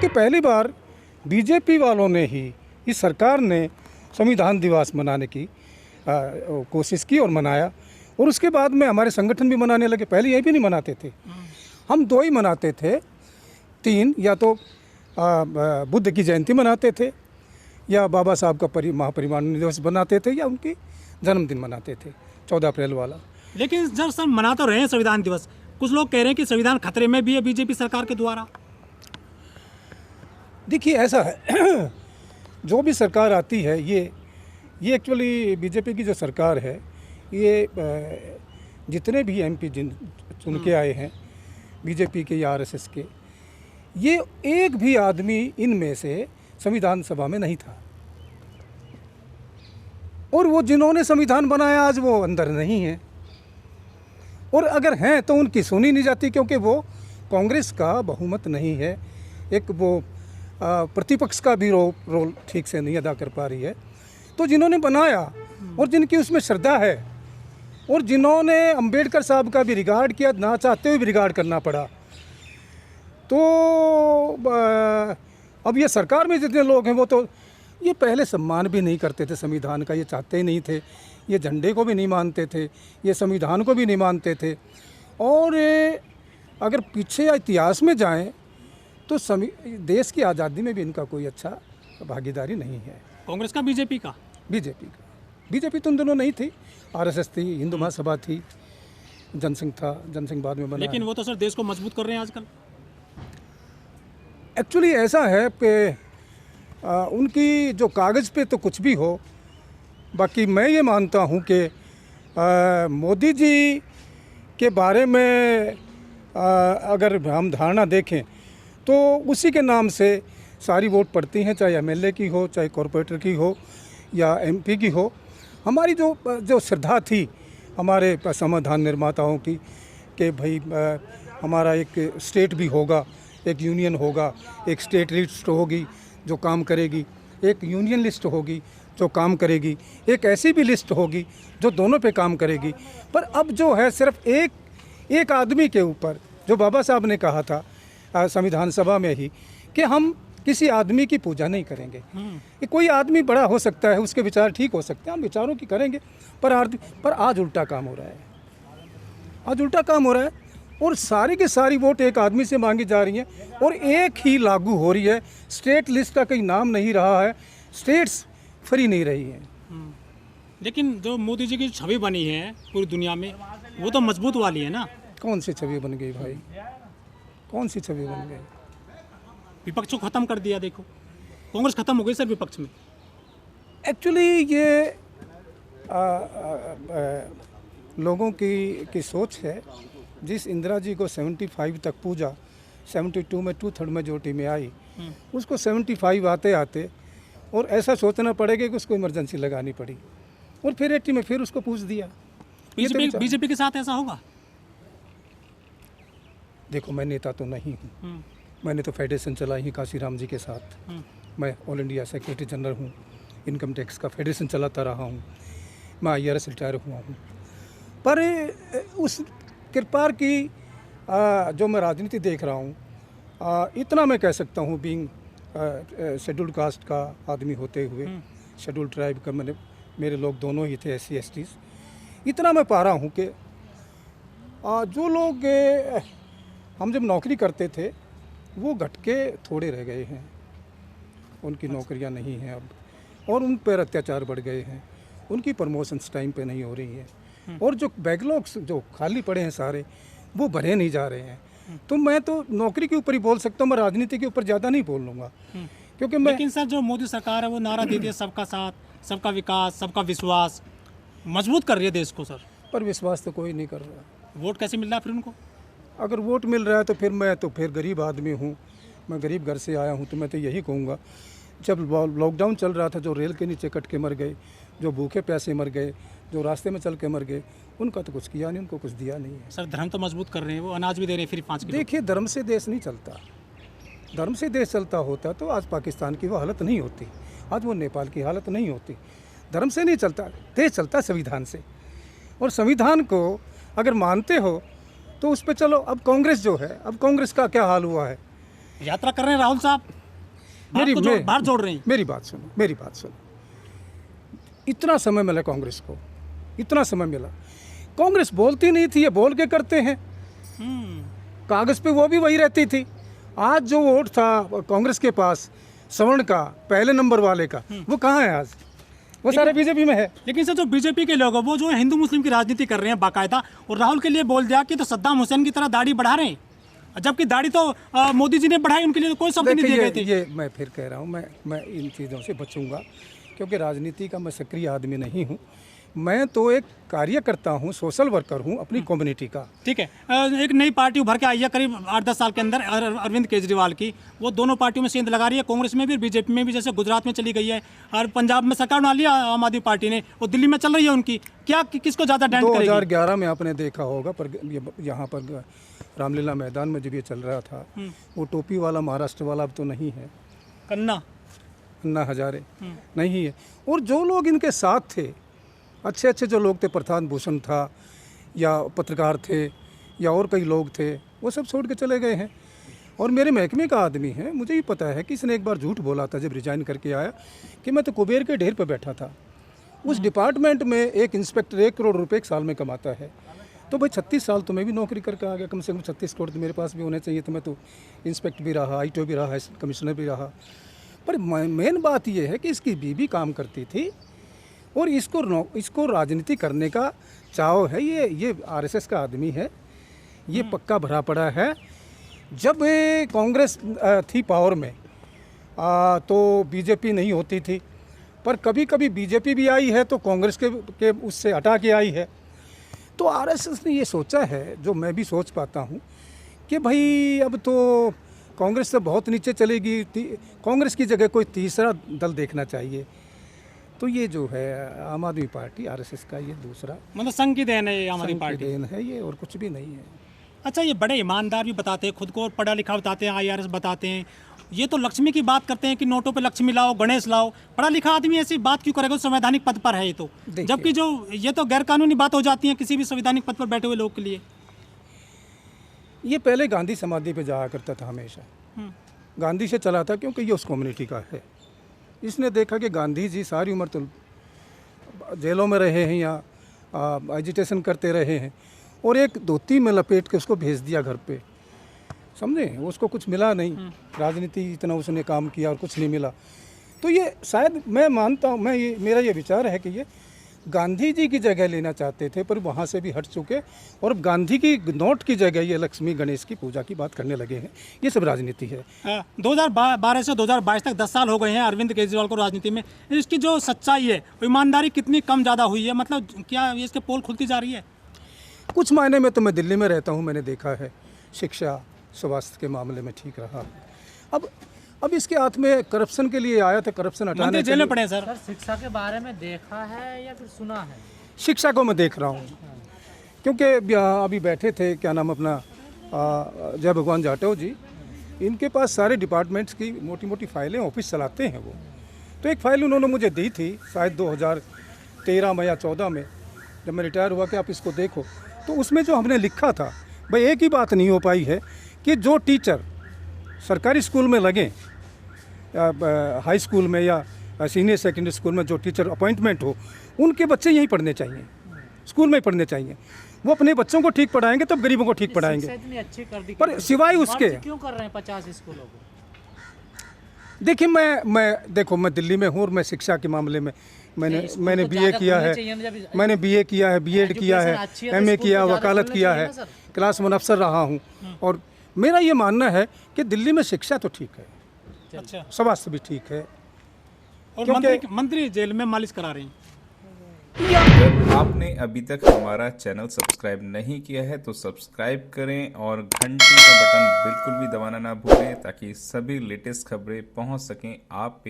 क्योंकि पहली बार बीजेपी वालों ने ही, इस सरकार ने संविधान दिवस मनाने की कोशिश की और मनाया। और उसके बाद में हमारे संगठन भी मनाने लगे। पहले ये भी नहीं मनाते थे, हम 2 ही मनाते थे, 3, या तो बुद्ध की जयंती मनाते थे, या बाबा साहब का महापरिनिर्वाण दिवस मनाते थे, या उनकी जन्मदिन मनाते थे 14 अप्रैल वाला। लेकिन जब सब मना तो रहे हैं संविधान दिवस, कुछ लोग कह रहे हैं कि संविधान खतरे में भी है बीजेपी सरकार के द्वारा। देखिए ऐसा है, जो भी सरकार आती है ये एक्चुअली बीजेपी की जो सरकार है, ये जितने भी एमपी चुन के आए हैं बीजेपी के या आरएसएस के, ये एक भी आदमी इनमें से संविधान सभा में नहीं था। और वो जिन्होंने संविधान बनाया आज वो अंदर नहीं है, और अगर हैं तो उनकी सुनी नहीं जाती, क्योंकि वो कांग्रेस का बहुमत नहीं है, एक वो प्रतिपक्ष का भी रोल ठीक से नहीं अदा कर पा रही है। तो जिन्होंने बनाया और जिनकी उसमें श्रद्धा है, और जिन्होंने अंबेडकर साहब का भी रिगार्ड किया, ना चाहते हुए भी रिगार्ड करना पड़ा, तो अब ये सरकार में जितने लोग हैं वो तो ये पहले सम्मान भी नहीं करते थे संविधान का, ये चाहते ही नहीं थे, ये झंडे को भी नहीं मानते थे, ये संविधान को भी नहीं मानते थे। और अगर पीछे इतिहास में जाएं तो देश की आज़ादी में भी इनका कोई अच्छा भागीदारी नहीं है। कांग्रेस का बीजेपी का? बीजेपी तो उन दोनों नहीं थी, आरएसएस थी, हिंदू महासभा थी, जनसंघ था, जनसंघ बाद में बना। लेकिन वो तो सर देश को मजबूत कर रहे हैं आजकल। एक्चुअली ऐसा है कि उनकी जो कागज़ पे तो कुछ भी हो, बाकी मैं ये मानता हूँ कि मोदी जी के बारे में अगर हम धारणा देखें तो उसी के नाम से सारी वोट पड़ती हैं, चाहे एमएलए की हो, चाहे कॉरपोरेटर की हो, या एमपी की हो। हमारी जो श्रद्धा थी हमारे संविधान निर्माताओं की कि भाई हमारा एक स्टेट भी होगा, एक यूनियन होगा, एक स्टेट लिस्ट होगी जो काम करेगी, एक यूनियन लिस्ट होगी जो काम करेगी, एक ऐसी भी लिस्ट होगी जो दोनों पे काम करेगी। पर अब जो है सिर्फ एक आदमी के ऊपर, जो बाबा साहब ने कहा था संविधान सभा में ही कि हम किसी आदमी की पूजा नहीं करेंगे। कि कोई आदमी बड़ा हो सकता है, उसके विचार ठीक हो सकते हैं, हम विचारों की करेंगे, पर आज उल्टा काम हो रहा है, आज उल्टा काम हो रहा है। और सारी की सारी वोट एक आदमी से मांगी जा रही हैं और एक ही लागू हो रही है। स्टेट लिस्ट का कहीं नाम नहीं रहा है, स्टेट्स फ्री नहीं रही हैं। लेकिन जो मोदी जी की छवि बनी है पूरी दुनिया में, वो तो मजबूत वाली है ना। कौन सी छवि बन गई भाई, कौन सी छवि बन गई? विपक्ष को खत्म कर दिया। देखो कांग्रेस खत्म हो गई सर विपक्ष में। एक्चुअली ये लोगों की सोच है। जिस इंदिरा जी को 75 तक पूजा, 72 में 2/3 मेजॉरिटी में आई, उसको 75 आते आते और ऐसा सोचना पड़ेगा कि उसको इमरजेंसी लगानी पड़ी, और फिर 80 में फिर उसको पूछ दिया। बीजेपी के साथ ऐसा होगा? देखो मैं नेता तो नहीं हूँ, मैंने तो फेडरेशन चलाई है काशीराम जी के साथ, मैं ऑल इंडिया सेक्रेटरी जनरल हूँ, इनकम टैक्स का फेडरेशन चलाता रहा हूँ, मैं IRS रिटायर हुआ हूँ। पर उस कृपा की जो मैं राजनीति देख रहा हूँ, इतना मैं कह सकता हूँ, बीइंग शेड्यूल्ड कास्ट का आदमी होते हुए, शेड्यूल्ड ट्राइब का मेरे लोग दोनों ही थे, SC STs, इतना मैं पा रहा हूँ कि जो लोग हम जब नौकरी करते थे वो घट के थोड़े रह गए हैं, उनकी नौकरियां नहीं हैं अब, और उन पर अत्याचार बढ़ गए हैं, उनकी प्रमोशंस टाइम पे नहीं हो रही हैं, और जो बैकलॉग्स जो खाली पड़े हैं सारे वो भरे नहीं जा रहे हैं। तो मैं तो नौकरी के ऊपर ही बोल सकता हूँ, मैं राजनीति के ऊपर ज़्यादा नहीं बोल लूँगा, क्योंकि मैं। लेकिन सर जो मोदी सरकार है वो नारा देती है सबका साथ, सबका विकास, सबका विश्वास, मजबूत कर रही है देश को सर। पर विश्वास तो कोई नहीं कर रहा। वोट कैसे मिल रहा है फिर उनको? अगर वोट मिल रहा है तो फिर मैं तो फिर गरीब आदमी हूँ, मैं गरीब घर से आया हूँ, तो मैं तो यही कहूँगा, जब लॉकडाउन चल रहा था जो रेल के नीचे कट के मर गए, जो भूखे प्यासे मर गए, जो रास्ते में चल के मर गए, उनका तो कुछ किया नहीं, उनको कुछ दिया नहीं है। सर धर्म तो मजबूत कर रहे हैं, वो अनाज भी दे रहे हैं फ्री 5 किलो। देखिए धर्म से देश नहीं चलता, धर्म से देश चलता होता तो आज पाकिस्तान की वो हालत नहीं होती, आज वो नेपाल की हालत नहीं होती। धर्म से नहीं चलता, देश चलता संविधान से, और संविधान को अगर मानते हो तो उस पर चलो। अब कांग्रेस जो है, अब कांग्रेस का क्या हाल हुआ है, यात्रा कर रहे हैं राहुल साहब, बाहर जोड़ रहे हैं। मेरी बात सुनो। इतना समय मिला कांग्रेस को, इतना समय मिला। कांग्रेस बोलती नहीं थी, ये बोल के करते हैं। कागज पे वो भी वही रहती थी। आज जो वोट था कांग्रेस के पास सवर्ण का, पहले नंबर वाले का, वो कहाँ है आज? वो सारे बीजेपी में है। लेकिन सर जो बीजेपी के लोग हैं वो जो हिंदू मुस्लिम की राजनीति कर रहे हैं बाकायदा, और राहुल के लिए बोल दिया कि तो सद्दाम हुसैन की तरह दाढ़ी बढ़ा रहे हैं, जबकि दाढ़ी तो मोदी जी ने बढ़ाई, उनके लिए तो कोई शब्द नहीं दिए गए थे। ये मैं फिर कह रहा हूँ, मैं इन चीज़ों से बचूंगा, क्योंकि राजनीति का मैं सक्रिय आदमी नहीं हूँ। मैं तो एक कार्यकर्ता हूँ, सोशल वर्कर हूँ अपनी कम्युनिटी का। ठीक है, एक नई पार्टी उभर के आई है करीब 8-10 साल के अंदर, अरविंद केजरीवाल की। वो दोनों पार्टियों में सेंध लगा रही है, कांग्रेस में भी बीजेपी में भी। जैसे गुजरात में चली गई है और पंजाब में सरकार बना लिया आम आदमी पार्टी ने, और दिल्ली में चल रही है उनकी। क्या किसको ज़्यादा डेंट करेगी? 2011 में आपने देखा होगा, पर यहाँ पर रामलीला मैदान में जब ये चल रहा था, वो टोपी वाला महाराष्ट्र वाला अब तो नहीं है, अन्ना हजारे नहीं है। और जो लोग इनके साथ थे, अच्छे अच्छे जो लोग थे, प्रशांत भूषण था या पत्रकार थे या और कई लोग थे, वो सब छोड़ के चले गए हैं। और मेरे महकमे का आदमी है, मुझे भी पता है कि इसने एक बार झूठ बोला था जब रिजाइन करके आया, कि मैं तो कुबेर के ढेर पर बैठा था। उस डिपार्टमेंट में एक इंस्पेक्टर 1 करोड़ रुपए एक साल में कमाता है। तो भाई 36 साल तो मैं भी नौकरी करके आ गया, कम से कम 36 करोड़ तो मेरे पास भी होने चाहिए। तो मैं तो इंस्पेक्टर भी रहा, ITO भी रहा, कमिश्नर भी रहा। पर मेन बात यह है कि इसकी बीवी काम करती थी, और इसको राजनीति करने का चाव है। ये RSS का आदमी है, ये पक्का भरा पड़ा है। जब कांग्रेस थी पावर में तो बीजेपी नहीं होती थी, पर कभी कभी बीजेपी भी आई है तो कांग्रेस के उससे हटा के आई है। तो RSS ने ये सोचा है, जो मैं भी सोच पाता हूँ, कि भाई अब तो कांग्रेस से बहुत नीचे चलेगी, कांग्रेस की जगह कोई तीसरा दल देखना चाहिए। तो ये जो है आम आदमी पार्टी, RSS का ये दूसरा, मतलब संघ की देन है ये आम आदमी संघ की पार्टी देन है ये, और कुछ भी नहीं है। अच्छा, ये बड़े ईमानदार भी बताते हैं खुद को, पढ़ा लिखा बताते हैं, IRS बताते हैं। ये तो लक्ष्मी की बात करते हैं कि नोटों पे लक्ष्मी लाओ, गणेश लाओ। पढ़ा लिखा आदमी ऐसी बात क्यों करेगा? संवैधानिक पद पर है ये तो, जबकि जो ये तो गैर कानूनी बात हो जाती है किसी भी संवैधानिक पद पर बैठे हुए लोग के लिए। ये पहले गांधी समाधि पे जाया करता था हमेशा, गांधी से चला था, क्योंकि ये उस कम्युनिटी का है। इसने देखा कि गांधी जी सारी उम्र तो जेलों में रहे हैं या एजिटेशन करते रहे हैं, और एक धोती में लपेट के उसको भेज दिया घर पे, समझे? उसको कुछ मिला नहीं, राजनीति इतना उसने काम किया और कुछ नहीं मिला। तो ये शायद मैं मानता हूँ, मेरा ये विचार है कि ये गांधी जी की जगह लेना चाहते थे, पर वहाँ से भी हट चुके, और अब गांधी की नोट की जगह ये लक्ष्मी गणेश की पूजा की बात करने लगे हैं। ये सब राजनीति है। 2012 से 2022 तक 10 साल हो गए हैं अरविंद केजरीवाल को राजनीति में। इसकी जो सच्चाई है, ईमानदारी कितनी कम ज़्यादा हुई है? मतलब क्या इसके पोल खुलती जा रही है? कुछ मायने में तो मैं दिल्ली में रहता हूँ, मैंने देखा है शिक्षा स्वास्थ्य के मामले में ठीक रहा। अब इसके हाथ में करप्शन के लिए आया था, करप्शन हटाने जेल में पड़े सर। शिक्षा के बारे में देखा है या फिर सुना है? शिक्षा को मैं देख रहा हूँ, क्योंकि अभी बैठे थे, क्या नाम अपना, जय भगवान जाटव जी, इनके पास सारे डिपार्टमेंट्स की मोटी मोटी फाइलें, ऑफिस चलाते हैं वो। तो एक फ़ाइल उन्होंने मुझे दी थी शायद 2013 में या 14 में, जब मैं रिटायर हुआ, कि आप इसको देखो। तो उसमें जो हमने लिखा था, भाई एक ही बात नहीं हो पाई है कि जो टीचर सरकारी स्कूल में लगें, हाई स्कूल में या सीनियर सेकेंडरी स्कूल में जो टीचर अपॉइंटमेंट हो, उनके बच्चे यहीं पढ़ने चाहिए, स्कूल में ही पढ़ने चाहिए। वो अपने बच्चों को ठीक पढ़ाएंगे तब गरीबों को ठीक पढ़ाएंगे। इतनी अच्छी कर दी, पर सिवाय उसके क्यों कर रहे हैं 50 स्कूलों को? देखिए, मैं दिल्ली में हूँ, और मैं शिक्षा के मामले में मैंने BA किया है, मैंने BA किया है, B.Ed किया है, MA किया, वकालत किया है, क्लास 1 अफसर रहा हूँ। और मेरा ये मानना है कि दिल्ली में शिक्षा तो ठीक है, अच्छा, स्वास्थ्य भी ठीक है, और मंत्री जेल में मालिश करा रहे हैं। अगर आपने अभी तक हमारा चैनल सब्सक्राइब नहीं किया है तो सब्सक्राइब करें और घंटी का बटन बिल्कुल भी दबाना ना भूलें, ताकि सभी लेटेस्ट खबरें पहुंच सकें आप पे।